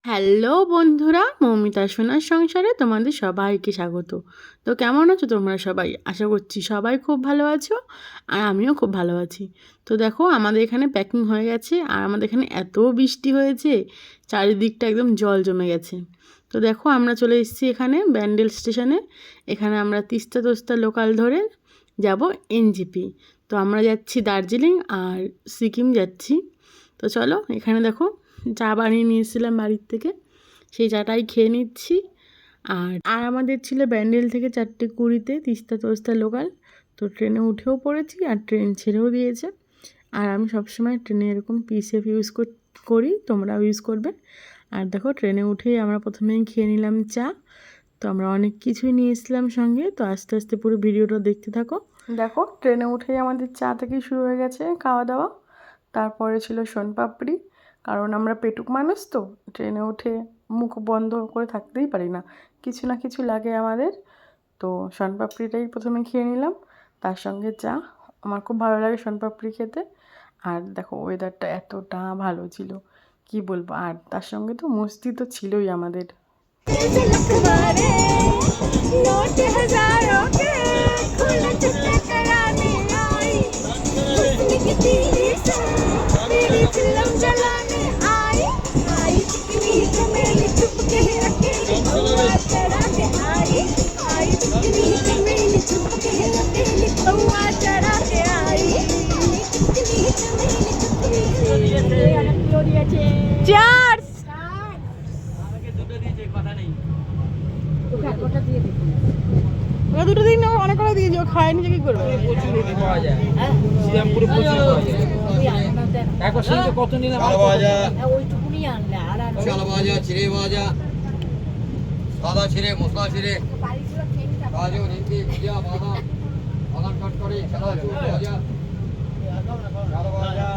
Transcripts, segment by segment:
Hello বন্ধুরা, মৌমিতা সোনার সংসারে তোমাদের সবাইকে স্বাগত। তো কেমন আছো তোমরা সবাই? আশা করছি সবাই খুব ভালো আছো, আর আমিও খুব ভালো আছি। তো দেখো, আমাদের এখানে প্যাকিং হয়ে গেছে, আর আমাদের এখানে এত বৃষ্টি হয়েছে, চারিদিকটা একদম জল জমে গেছে। তো দেখো, আমরা চলে এসেছি এখানে ব্যান্ডেল স্টেশনে। এখানে আমরা তিস্তা তোস্তা লোকাল ধরে যাব এনজিপি। তো আমরা যাচ্ছি দার্জিলিং আর সিকিম যাচ্ছি। তো চলো, এখানে দেখো চা বানিয়ে নিয়েছিলাম বাড়ির থেকে, সেই চাটাই খেয়ে নিচ্ছি। আর আর আমাদের ছিল ব্যান্ডেল থেকে 4:20 তিস্তা তোস্তা লোকাল। তো ট্রেনে উঠেও পড়েছি, আর ট্রেন ছেড়েও দিয়েছে। আর আমি সবসময় ট্রেনে এরকম পিসেফ ইউজ করি, তোমরাও ইউজ করবে। আর দেখো, ট্রেনে উঠেই আমরা প্রথমেই খেয়ে নিলাম চা। তো আমরা অনেক কিছুই নিয়ে এসেছিলাম সঙ্গে, তো আস্তে আস্তে পুরো ভিডিওটা দেখতে থাকো। দেখো, ট্রেনে উঠেই আমাদের চা থেকেই শুরু হয়ে গেছে খাওয়া দাওয়া। তারপরে ছিল শোনপাপড়ি, কারণ আমরা পেটুক মানুষ, তো ট্রেনে উঠে মুখ বন্ধ করে থাকতেই পারি না, কিছু না কিছু লাগে আমাদের। তো শোনপাপড়িটাই প্রথমে খেয়ে নিলাম, তার সঙ্গে চা। আমার খুব ভালো লাগে শোনপাপড়ি খেতে। আর দেখো, ওয়েদারটা এতটা ভালো ছিল, কি বলবো। আর তার সঙ্গে তো মস্তি তো ছিলই আমাদের। Cheers! ওরা দুটো দিন না, অনেক করে দিয়েছি, ও খায়নি যে কি করবে। কত নিলাম? চাল ভাজা, চিড়ে ভাজা, সাদা চিড়ে, মশলা চিড়ে, কাজু, নিমকি, ভুজিয়া, বাদাম, বাদাম চটকড়ি, চানাচুর ভাজা, চাল ভাজা,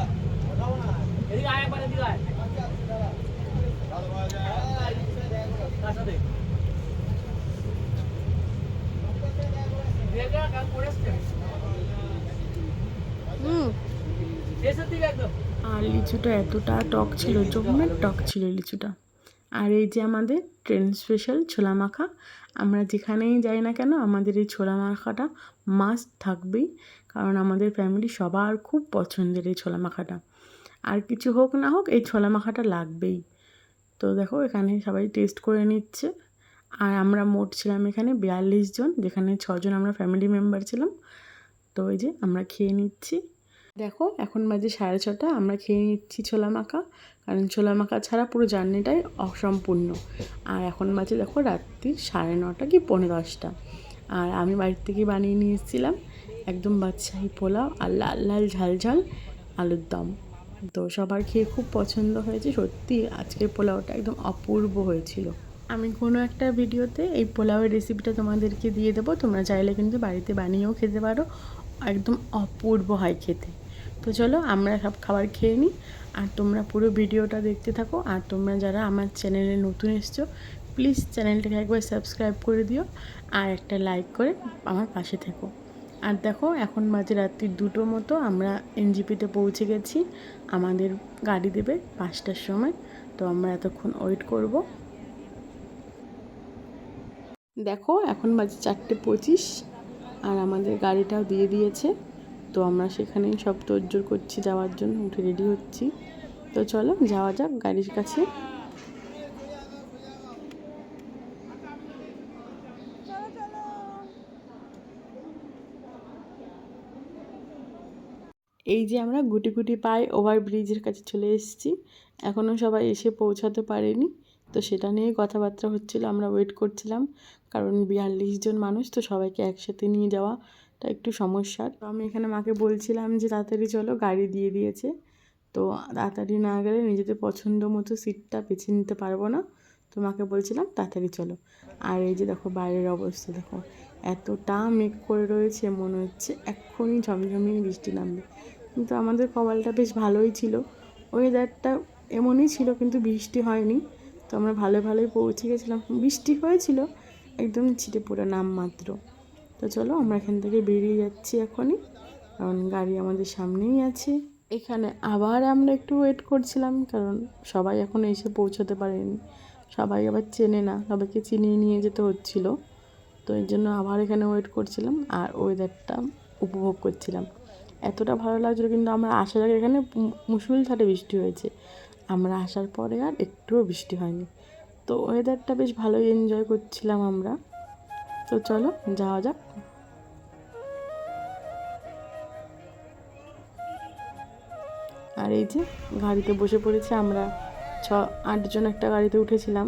আর লিচুটা এতটা টক ছিল, জমের টক ছিল লিচুটা। আর এই যে আমাদের ট্রেন স্পেশাল ছোলা মাখা। আমরা যেখানেই যাই না কেন, আমাদের এই ছোলা মাখাটা মাস্ট থাকবেই, কারণ আমাদের ফ্যামিলি সবার খুব পছন্দের এই ছোলা মাখাটা। আর কিছু হোক না হোক, এই ছোলা মাখাটা লাগবেই। তো দেখো, এখানে সবাই টেস্ট করে নিচ্ছে। আর আমরা মোট ছিলাম এখানে 42 জন, যেখানে 6 জন আমরা ফ্যামিলি মেম্বার ছিলাম। তো এই যে আমরা খেয়ে নিচ্ছি। দেখো, এখন বাজে 6:30, আমরা খেয়ে নিচ্ছি ছোলা মাখা, কারণ ছোলা মাখা ছাড়া পুরো জার্নিটাই অসম্পূর্ণ। আর এখন বাজে দেখো রাত্রি 9:30 কি 10:45। আর আমি বাড়ির থেকে বানিয়ে নিয়ে এসেছিলাম একদম বাদশাহী পোলাও আর লাল লাল ঝাল ঝাল আলুর দম। তো সবার খেয়ে খুব পছন্দ হয়েছে, সত্যি আজকের পোলাওটা একদম অপূর্ব হয়েছিল। আমি কোনো একটা ভিডিওতে এই পোলাওয়ের রেসিপিটা তোমাদেরকে দিয়ে দেবো, তোমরা চাইলে কিন্তু বাড়িতে বানিয়েও খেতে পারো, একদম অপূর্ব হয় খেতে। তো চলো, আমরা সব খাবার খেয়ে নিই, আর তোমরা পুরো ভিডিওটা দেখতে থাকো। আর তোমরা যারা আমার চ্যানেলে নতুন এসছো, প্লিজ চ্যানেলটাকে একবার সাবস্ক্রাইব করে দিও, আর একটা লাইক করে আমার পাশে থেকো। আর দেখো, এখন বাজে রাত্রি 2টো মতো, আমরা এনজিপিতে পৌঁছে গেছি। আমাদের গাড়ি দেবে 5টার সময়, তো আমরা এতক্ষণ ওয়েট করব। দেখো, এখন বাজে 4:25, আর আমাদের গাড়িটাও দিয়ে দিয়েছে। তো আমরা সেখানেই সব তোড়জোড় করছি যাওয়ার জন্য, উঠে রেডি হচ্ছি। তো চলো যাওয়া যাক গাড়ির কাছে। এই যে আমরা গুটি গুটি পায়ে ওভারব্রিজের কাছে চলে এসেছি। এখনও সবাই এসে পৌঁছাতে পারেনি, তো সেটা নিয়েই কথাবার্তা হচ্ছিল, আমরা ওয়েট করছিলাম। কারণ 42 জন মানুষ, তো সবাইকে একসাথে নিয়ে যাওয়াটা একটু সমস্যার। তো আমি এখানে মাকে বলছিলাম যে তাড়াতাড়ি চলো, গাড়ি দিয়ে দিয়েছে। তো তাড়াতাড়ি না গেলে নিজেদের পছন্দ মতো সিটটা বেছে নিতে পারবো না। তো মাকে বলছিলাম তাড়াতাড়ি চলো। আর এই যে দেখো বাইরের অবস্থা, দেখো এতটা মেঘ করে রয়েছে, মনে হচ্ছে এক্ষুনি ঝমঝমিয়ে বৃষ্টি নামবে। কিন্তু আমাদের কপালটা বেশ ভালোই ছিল, ওয়েদারটা এমনই ছিল, কিন্তু বৃষ্টি হয়নি। তো আমরা ভালোই পৌঁছে গেছিলাম। বৃষ্টি হয়েছিল একদম ছিটে পড়ে নামমাত্র। তো চলো, আমরা এখান থেকে বেরিয়ে যাচ্ছি এখনই, কারণ গাড়ি আমাদের সামনেই আছে। এখানে আবার আমরা একটু ওয়েট করছিলাম, কারণ সবাই এখন এসে পৌঁছাতে পারেনি, সবাই আবার চেনে না, সবাইকে চিনিয়ে নিয়ে যেতে হচ্ছিল। তো এর জন্য আবার এখানে ওয়েট করছিলাম আর ওয়েদারটা উপভোগ করছিলাম। এতটা ভালো লাগছিলো, কিন্তু আমরা আসার আগে এখানে মুষলধারে বৃষ্টি হয়েছে, আমরা আসার পরে আর একটুও বৃষ্টি হয়নি। তো ওয়েদারটা বেশ ভালোই এনজয় করছিলাম আমরা। তো চলো যাওয়া যাক। আর এই যে গাড়িতে বসে পড়েছি আমরা, 6-8 জন একটা গাড়িতে উঠেছিলাম।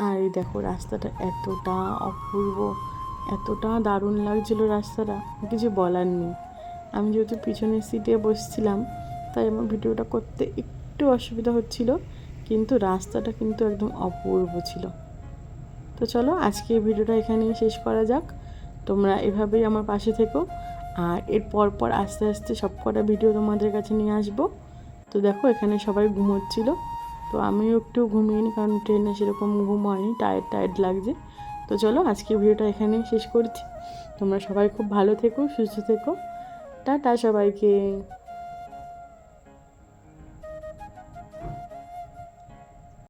আর এই দেখো রাস্তাটা এতটা অপূর্ব, এতটা দারুণ লাগছিল রাস্তাটা, কিছু বলার নেই। আমি যেহেতু পিছনের সিটে বসছিলাম, তাই আমার ভিডিওটা করতে একটু অসুবিধা হচ্ছিল, কিন্তু রাস্তাটা কিন্তু একদম অপূর্ব ছিল। তো চলো আজকে এই ভিডিওটা এখানেই শেষ করা যাক। তোমরা এভাবেই আমার পাশে থেকো, আর এর পর আস্তে আস্তে সব কটা ভিডিও তোমাদের কাছে নিয়ে আসবো। তো দেখো এখানে সবাই ঘুমোচ্ছিল, তো আমিও একটু ঘুমিয়ে নিই, কারণ ট্রেনে সেরকম ঘুম হয়নি, টায়ার্ড লাগছে। তো চলো আজকে ভিডিওটা এখানেই শেষ করছি। তোমরা সবাই খুব ভালো থেকো, সুস্থ থেকো। টাটা সবাইকে।